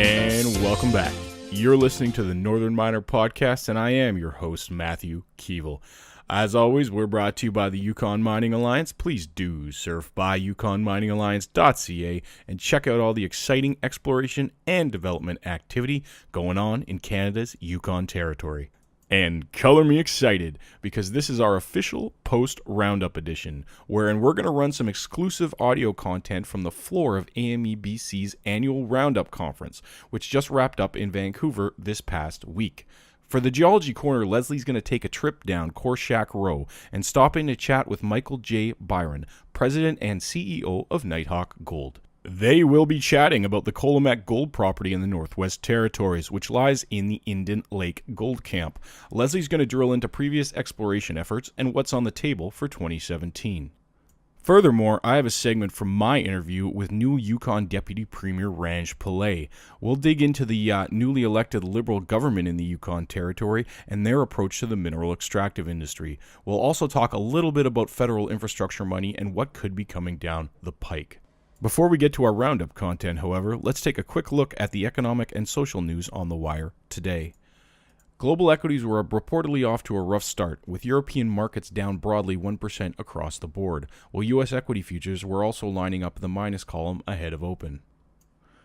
And welcome back. You're listening to the Northern Miner Podcast, and I am your host, Matthew Keevil. As always, we're brought to you by the Yukon Mining Alliance. Please do surf by yukonminingalliance.ca and check out all the exciting exploration and development activity going on in Canada's Yukon Territory. And color me excited, because this is our official post-Roundup edition, wherein we're going to run some exclusive audio content from the floor of AMEBC's annual Roundup conference, which just wrapped up in Vancouver this past week. For the Geology Corner, Lesley's going to take a trip down Korshak Row and stop in to chat with Michael J. Byron, President and CEO of Nighthawk Gold. They will be chatting about the Colomac gold property in the Northwest Territories, which lies in the Indin Lake Gold Camp. Lesley's going to drill into previous exploration efforts and what's on the table for 2017. Furthermore, I have a segment from my interview with new Yukon Deputy Premier Ranj Pillai. We'll dig into the newly elected Liberal government in the Yukon Territory and their approach to the mineral extractive industry. We'll also talk a little bit about federal infrastructure money and what could be coming down the pike. Before we get to our Roundup content, however, let's take a quick look at the economic and social news on the wire today. Global equities were reportedly off to a rough start, with European markets down broadly 1% across the board, while U.S. equity futures were also lining up in the minus column ahead of open.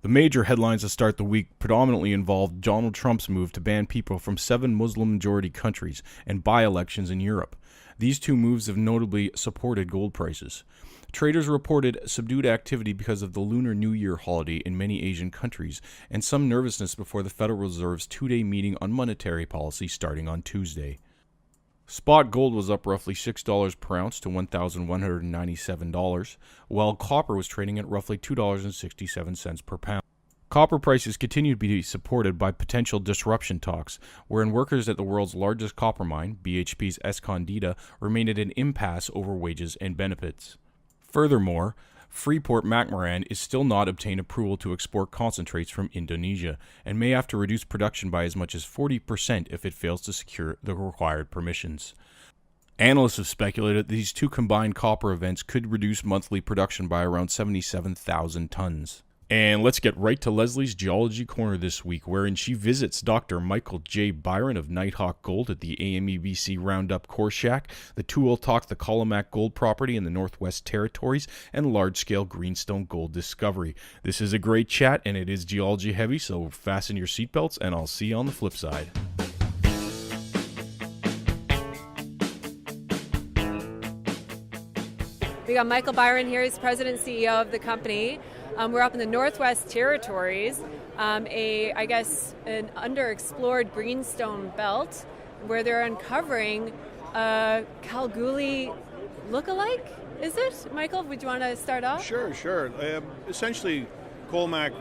The major headlines to start the week predominantly involved Donald Trump's move to ban people from 7 Muslim-majority countries and by-elections in Europe. These two moves have notably supported gold prices. Traders reported subdued activity because of the Lunar New Year holiday in many Asian countries, and some nervousness before the Federal Reserve's two-day meeting on monetary policy starting on Tuesday. Spot gold was up roughly $6 per ounce to $1,197, while copper was trading at roughly $2.67 per pound. Copper prices continue to be supported by potential disruption talks, wherein workers at the world's largest copper mine, BHP's Escondida, remain at an impasse over wages and benefits. Furthermore, Freeport-McMoRan is still not obtained approval to export concentrates from Indonesia, and may have to reduce production by as much as 40% if it fails to secure the required permissions. Analysts have speculated that these two combined copper events could reduce monthly production by around 77,000 tons. And let's get right to Lesley's Geology Corner this week, wherein she visits Dr. Michael J. Byron of Nighthawk Gold at the AMEBC Roundup Korshak. The two will talk the Colomac gold property in the Northwest Territories and large-scale greenstone gold discovery. This is a great chat, and it is geology heavy, so fasten your seatbelts, and I'll see you on the flip side. We got Michael Byron here. He's President and CEO of the company. We're up in the Northwest Territories, an underexplored greenstone belt where they're uncovering a Kalgoorlie look-alike. Is it, Michael? Would you want to start off? Sure. Essentially, Colomac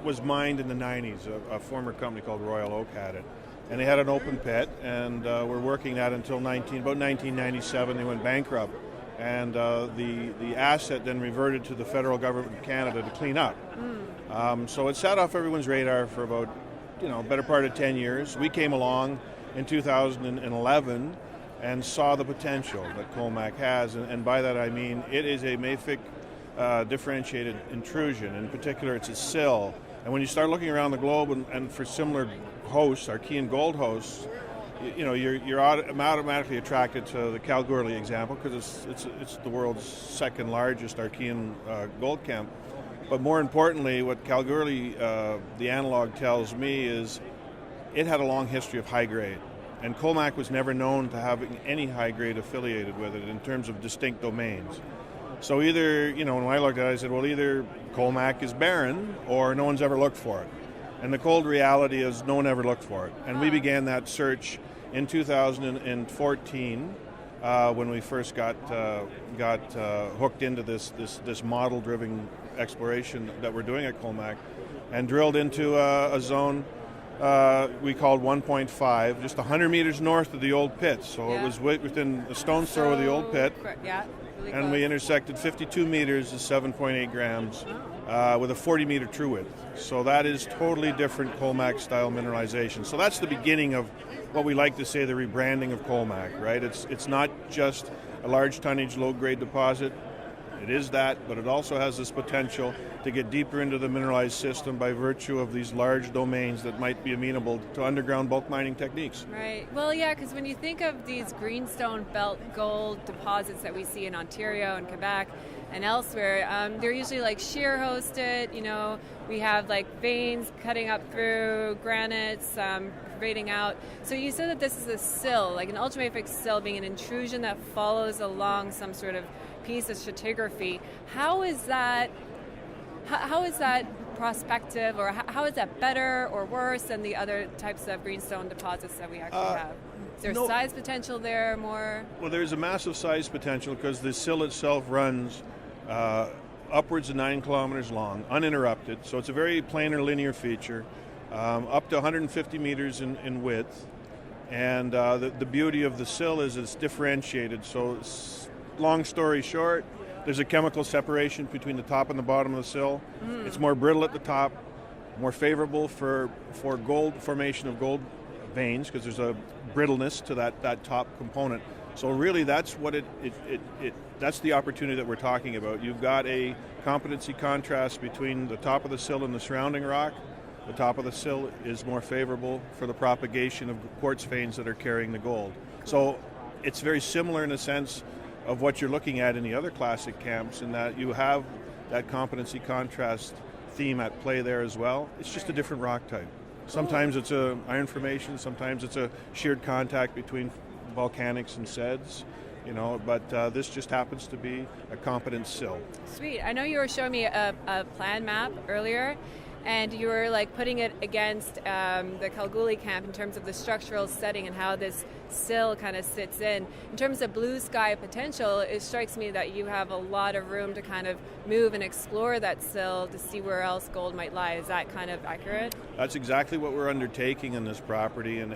was mined in the 90s. A former company called Royal Oak had it, and they had an open pit, and were working that until about 1997. They went bankrupt. And the asset then reverted to the federal government of Canada to clean up. So it sat off everyone's radar for about, better part of 10 years. We came along in 2011 and saw the potential that Colomac has, and by that I mean it is a mafic differentiated intrusion. In particular, it's a sill. And when you start looking around the globe and for similar hosts, Archean gold hosts, you're automatically attracted to the Kalgoorlie example because it's the world's second largest Archean gold camp. But more importantly, what Kalgoorlie, the analog, tells me is it had a long history of high grade. And Colomac was never known to have any high grade affiliated with it in terms of distinct domains. So either, when I looked at it, I said, well, either Colomac is barren or no one's ever looked for it. And the cold reality is no one ever looked for it. And we began that search in 2014 when we first got hooked into this model-driven exploration that we're doing at Colomac, and drilled into a zone we called 1.5, just 100 meters north of the old pit. So it was within a stone's throw of the old pit. Yeah, really and close. We intersected 52 meters to 7.8 grams with a 40-meter true width. So that is totally different Colomac-style mineralization. So that's the beginning of what we like to say the rebranding of Colomac, right? It's not just a large tonnage, low-grade deposit. It is that, but it also has this potential to get deeper into the mineralized system by virtue of these large domains that might be amenable to underground bulk mining techniques. Right. Well, yeah, because when you think of these greenstone belt gold deposits that we see in Ontario and Quebec and elsewhere, they're usually like shear hosted. We have like veins cutting up through granites, pervading out. So you said that this is a sill, like an ultramafic sill, being an intrusion that follows along some sort of piece of stratigraphy. How is that prospective, or how is that better or worse than the other types of greenstone deposits that we actually have? Is there size potential there more? Well, there's a massive size potential because the sill itself runs upwards of 9 kilometers long, uninterrupted. So it's a very planar linear feature, up to 150 meters in width. And the beauty of the sill is it's differentiated. So long story short, there's a chemical separation between the top and the bottom of the sill. It's more brittle at the top, more favorable for gold formation of gold veins because there's a brittleness to that top component. So really, that's what that's the opportunity that we're talking about. You've got a competency contrast between the top of the sill and the surrounding rock. The top of the sill is more favorable for the propagation of quartz veins that are carrying the gold. So it's very similar in a sense of what you're looking at in the other classic camps, in that you have that competency contrast theme at play there as well. It's just a different rock type. Sometimes it's a iron formation, sometimes it's a sheared contact between volcanics and seds, but this just happens to be a competent sill. Sweet. I know you were showing me a plan map earlier, and you were like putting it against the Kalgoorlie camp in terms of the structural setting and how this sill kind of sits in. In terms of blue sky potential, it strikes me that you have a lot of room to kind of move and explore that sill to see where else gold might lie. Is that kind of accurate? That's exactly what we're undertaking in this property, and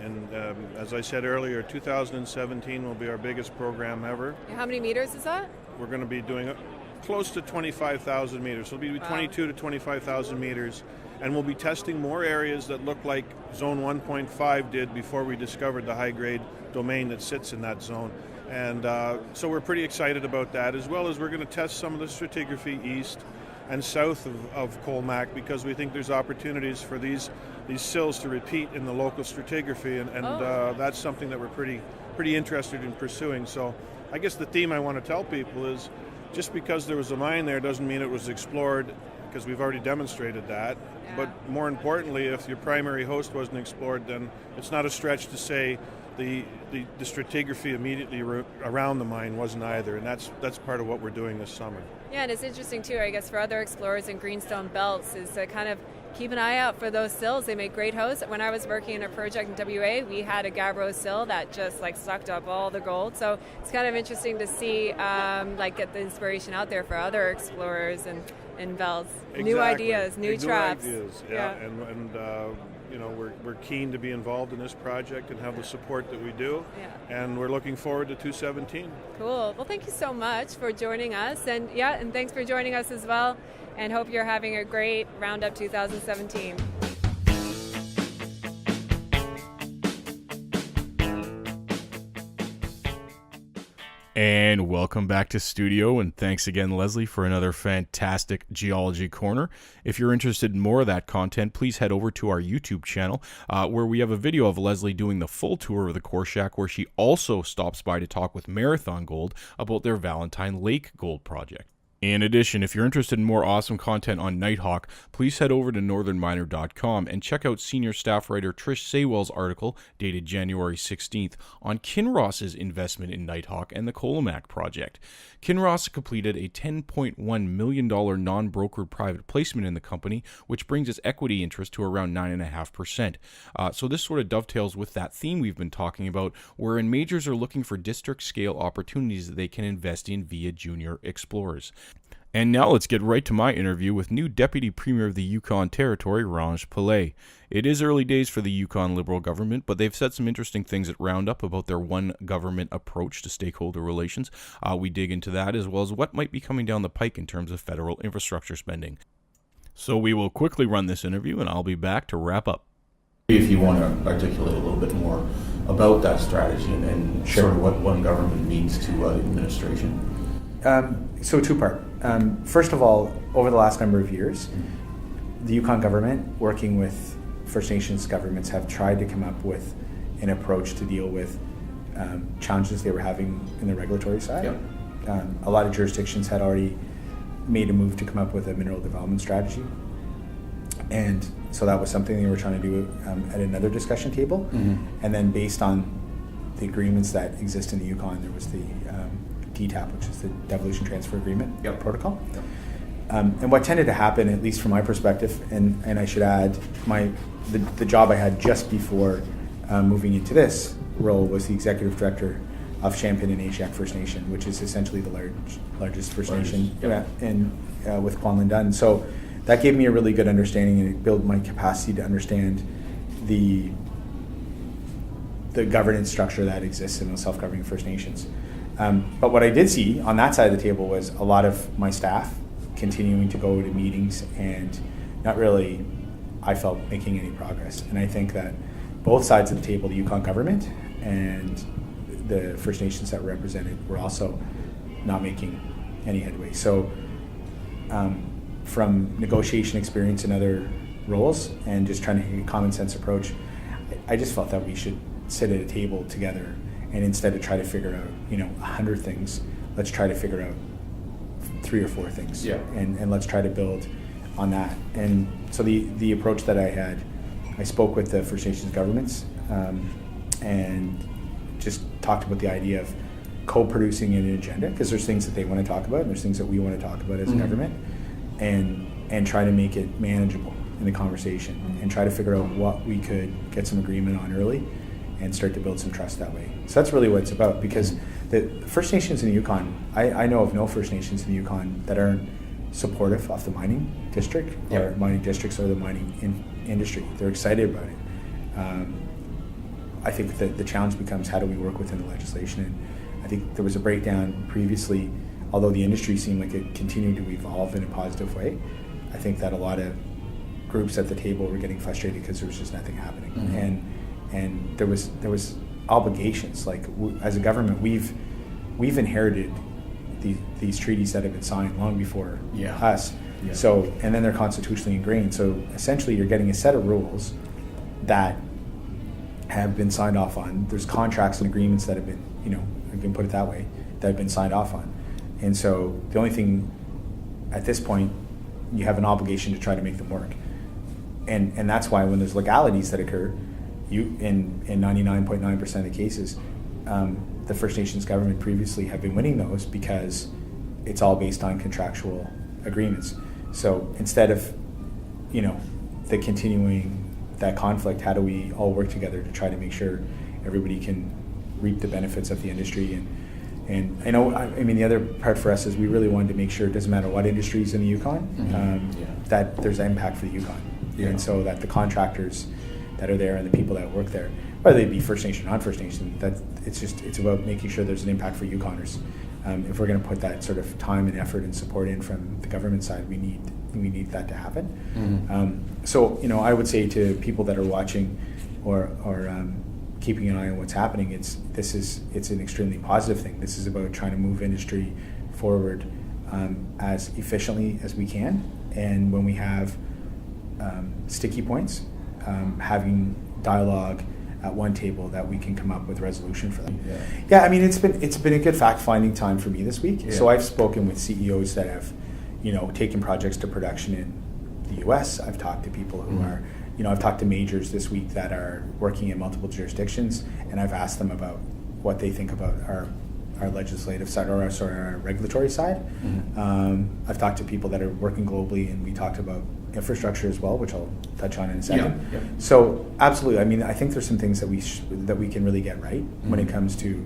as I said earlier, 2017 will be our biggest program ever. How many meters is that? We're going to be doing close to 25,000 meters. So it'll be 22 to 25,000 meters. And we'll be testing more areas that look like Zone 1.5 did before we discovered the high-grade domain that sits in that zone. And so we're pretty excited about that, as well as we're going to test some of the stratigraphy east and south of Colomac, because we think there's opportunities for these sills to repeat in the local stratigraphy, and that's something that we're pretty interested in pursuing. So I guess the theme I want to tell people is, just because there was a mine there doesn't mean it was explored, because we've already demonstrated that. Yeah. But more importantly, if your primary host wasn't explored, then it's not a stretch to say the stratigraphy immediately around the mine wasn't either, and that's part of what we're doing this summer. Yeah, and it's interesting too, I guess, for other explorers in greenstone belts, is to kind of keep an eye out for those sills. They make great hosts. When I was working in a project in WA, we had a gabbro sill that just sucked up all the gold. So it's kind of interesting to see, get the inspiration out there for other explorers and belts. Exactly. New ideas, new traps. Ideas, yeah. And we're keen to be involved in this project and have the support that we do. Yeah. And we're looking forward to 2017. Cool. Well, thank you so much for joining us, and thanks for joining us as well. And hope you're having a great Roundup 2017. And welcome back to studio, and thanks again, Lesley, for another fantastic Geology Corner. If you're interested in more of that content, please head over to our YouTube channel, where we have a video of Lesley doing the full tour of the core shack, where she also stops by to talk with Marathon Gold about their Valentine Lake Gold project. In addition, if you're interested in more awesome content on Nighthawk, please head over to northernminer.com and check out senior staff writer Trish Saywell's article dated January 16th on Kinross's investment in Nighthawk and the Colomac project. Kinross completed a $10.1 million non-brokered private placement in the company, which brings its equity interest to around 9.5%. So this sort of dovetails with that theme we've been talking about, wherein majors are looking for district-scale opportunities that they can invest in via junior explorers. And now let's get right to my interview with new Deputy Premier of the Yukon Territory, Ranj Pillai. It is early days for the Yukon Liberal government, but they've said some interesting things at Roundup about their one government approach to stakeholder relations. We dig into that, as well as what might be coming down the pike in terms of federal infrastructure spending. So we will quickly run this interview, and I'll be back to wrap up. If you want to articulate a little bit more about that strategy and sort of what one government means to administration. So two-part. First of all, over the last number of years, the Yukon government, working with First Nations governments, have tried to come up with an approach to deal with challenges they were having in the regulatory side. Yep. A lot of jurisdictions had already made a move to come up with a mineral development strategy. And so that was something they were trying to do at another discussion table. And then based on the agreements that exist in the Yukon, there was the DTAP, which is the Devolution Transfer Agreement protocol. Yep. And what tended to happen, at least from my perspective, and I should add, the job I had just before moving into this role was the executive director of Champion and Aishihik First Nation, which is essentially the largest First Nation with Kwanlin Dun. So that gave me a really good understanding, and it built my capacity to understand the governance structure that exists in those self-governing First Nations. But what I did see on that side of the table was a lot of my staff continuing to go to meetings and not really, I felt, making any progress. And I think that both sides of the table, the Yukon government and the First Nations that were represented, were also not making any headway. So from negotiation experience in other roles and just trying to take a common sense approach, I just felt that we should sit at a table together, and instead of try to figure out 100 things, let's try to figure out 3 or 4 things, and let's try to build on that. And so the approach that I had, I spoke with the First Nations governments and just talked about the idea of co-producing an agenda, because there's things that they want to talk about and there's things that we want to talk about as a government, and try to make it manageable in the conversation and try to figure out what we could get some agreement on early and start to build some trust that way. So that's really what it's about, because the First Nations in the Yukon, I know of no First Nations in the Yukon that aren't supportive of the mining district or mining districts or the mining industry. They're excited about it. I think that the challenge becomes, how do we work within the legislation? And I think there was a breakdown previously, although the industry seemed like it continued to evolve in a positive way. I think that a lot of groups at the table were getting frustrated because there was just nothing happening. And there was obligations. Like as a government, we've inherited these treaties that have been signed long before us. Yeah. So, and then they're constitutionally ingrained. So essentially, you're getting a set of rules that have been signed off on. There's contracts and agreements that have been, I can put it that way, that have been signed off on. And so the only thing at this point, you have an obligation to try to make them work. And that's why when there's legalities that occur, in 99.9% of the cases, the First Nations government previously have been winning those because it's all based on contractual agreements. So instead of, the continuing that conflict, how do we all work together to try to make sure everybody can reap the benefits of the industry? And I know, the other part for us is we really wanted to make sure it doesn't matter what industry is in the Yukon, that there's an impact for the Yukon. And so that the contractors that are there and the people that work there, whether they be First Nation or non-First Nation, that it's about making sure there's an impact for Yukoners. If we're going to put that sort of time and effort and support in from the government side, we need that to happen. So I would say to people that are watching or keeping an eye on what's happening, it's an extremely positive thing. This is about trying to move industry forward as efficiently as we can, and when we have sticky points, having dialogue at one table that we can come up with resolution for them. It's been a good fact-finding time for me this week. So I've spoken with CEOs that have taken projects to production in the US. I've talked to people who are I've talked to majors this week that are working in multiple jurisdictions, and I've asked them about what they think about our legislative side or our regulatory side. I've talked to people that are working globally, and we talked about infrastructure as well, which I'll touch on in a second. So absolutely, I think there's some things that we can really get right when it comes to,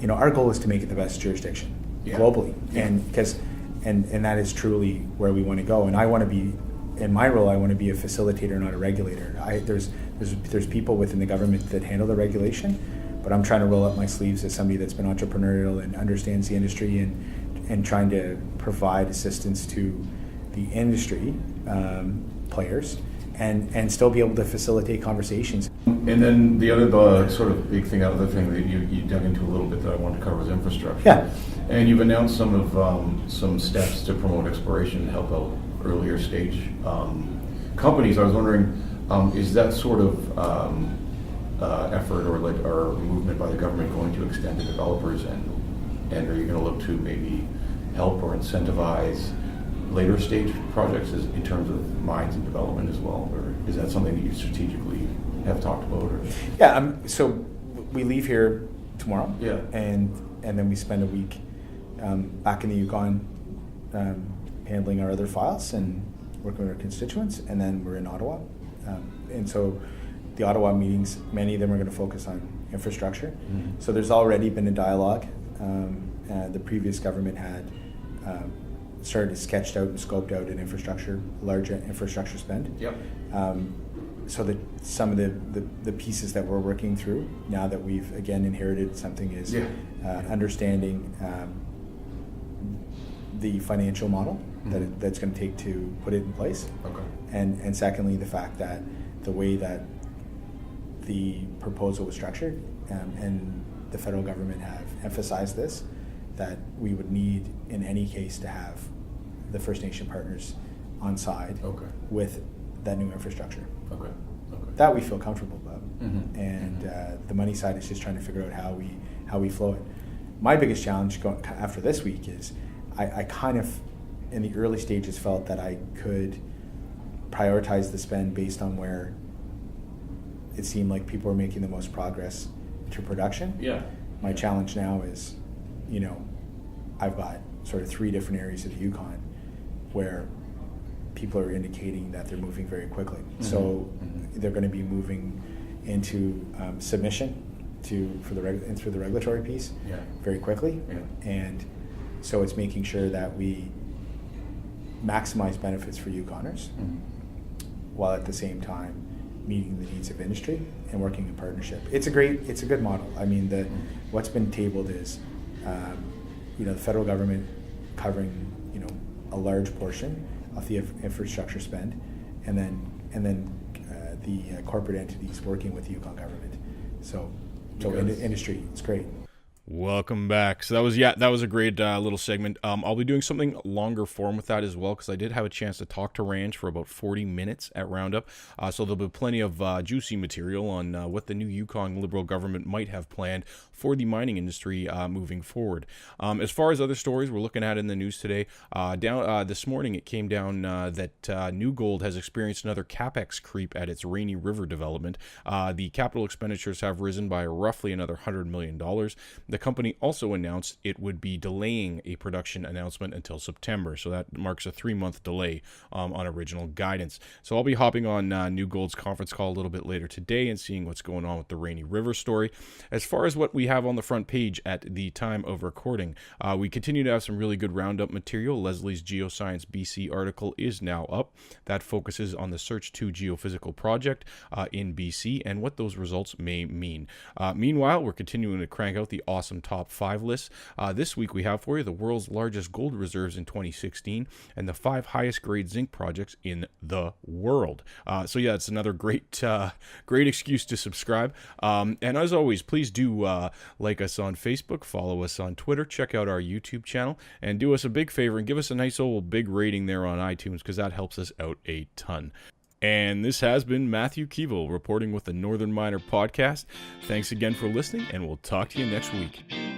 our goal is to make it the best jurisdiction globally, and that is truly where we want to go. And I want to be, in my role, I want to be a facilitator, not a regulator. There's people within the government that handle the regulation, but I'm trying to roll up my sleeves as somebody that's been entrepreneurial and understands the industry and trying to provide assistance to the industry players and still be able to facilitate conversations. And then the other sort of big thing, other thing that you dug into a little bit that I wanted to cover was infrastructure. And you've announced some steps to promote exploration and help out earlier stage companies. I was wondering, is that sort of effort or movement by the government going to extend to developers, and are you going to look to maybe help or incentivize later stage projects in terms of mines and development as well, or is that something that you strategically have talked about? Or? Yeah, so we leave here tomorrow, yeah, and then we spend a week back in the Yukon handling our other files and working with our constituents, and then we're in Ottawa. And so the Ottawa meetings, many of them are going to focus on infrastructure. Mm-hmm. So there's already been a dialogue. The previous government had started sketched out and scoped out an infrastructure, large infrastructure spend. Yep. So that some of the pieces that we're working through now that we've again inherited something is understanding the financial model that's going to take to put it in place. Okay. And secondly, the fact that the way that the proposal was structured and the federal government have emphasized this, that we would need in any case to have the First Nation partners on side with that new infrastructure. Okay. That we feel comfortable about. Mm-hmm. And the money side is just trying to figure out how we flow it. My biggest challenge after this week is I kind of in the early stages felt that I could prioritize the spend based on where it seemed like people were making the most progress to production. Yeah. My challenge now is, I've got sort of 3 different areas of the Yukon where people are indicating that they're moving very quickly. Mm-hmm. So they're going to be moving into submission through the regulatory piece very quickly. Yeah. And so it's making sure that we maximize benefits for Yukoners while at the same time meeting the needs of industry and working in partnership. It's a good model. I mean, what's been tabled is, the federal government covering, a large portion of the infrastructure spend, and then the corporate entities working with the Yukon government. So industry, it's great. Welcome back. So that was a great little segment. I'll be doing something longer form with that as well, because I did have a chance to talk to Ranj for about 40 minutes at Roundup. So there'll be plenty of juicy material on what the new Yukon Liberal government might have planned for the mining industry moving forward. As far as other stories we're looking at in the news today, this morning it came down that New Gold has experienced another capex creep at its Rainy River development. The capital expenditures have risen by roughly another $100 million. The company also announced it would be delaying a production announcement until September, so that marks a 3-month delay on original guidance. So I'll be hopping on New Gold's conference call a little bit later today and seeing what's going on with the Rainy River story. As far as what we have on the front page at the time of recording, we continue to have some really good Roundup material. Lesley's Geoscience BC article is now up. That focuses on the Search 2 geophysical project in BC and what those results may mean. Meanwhile, we're continuing to crank out the awesome top 5 lists. This week we have for you the world's largest gold reserves in 2016 and the 5 highest grade zinc projects in the world. So yeah, it's another great excuse to subscribe. And as always, please do like us on Facebook, follow us on Twitter, check out our YouTube channel, and do us a big favor and give us a nice old big rating there on iTunes, because that helps us out a ton. And this has been Matthew Keevil reporting with the Northern Miner Podcast. Thanks again for listening, and we'll talk to you next week.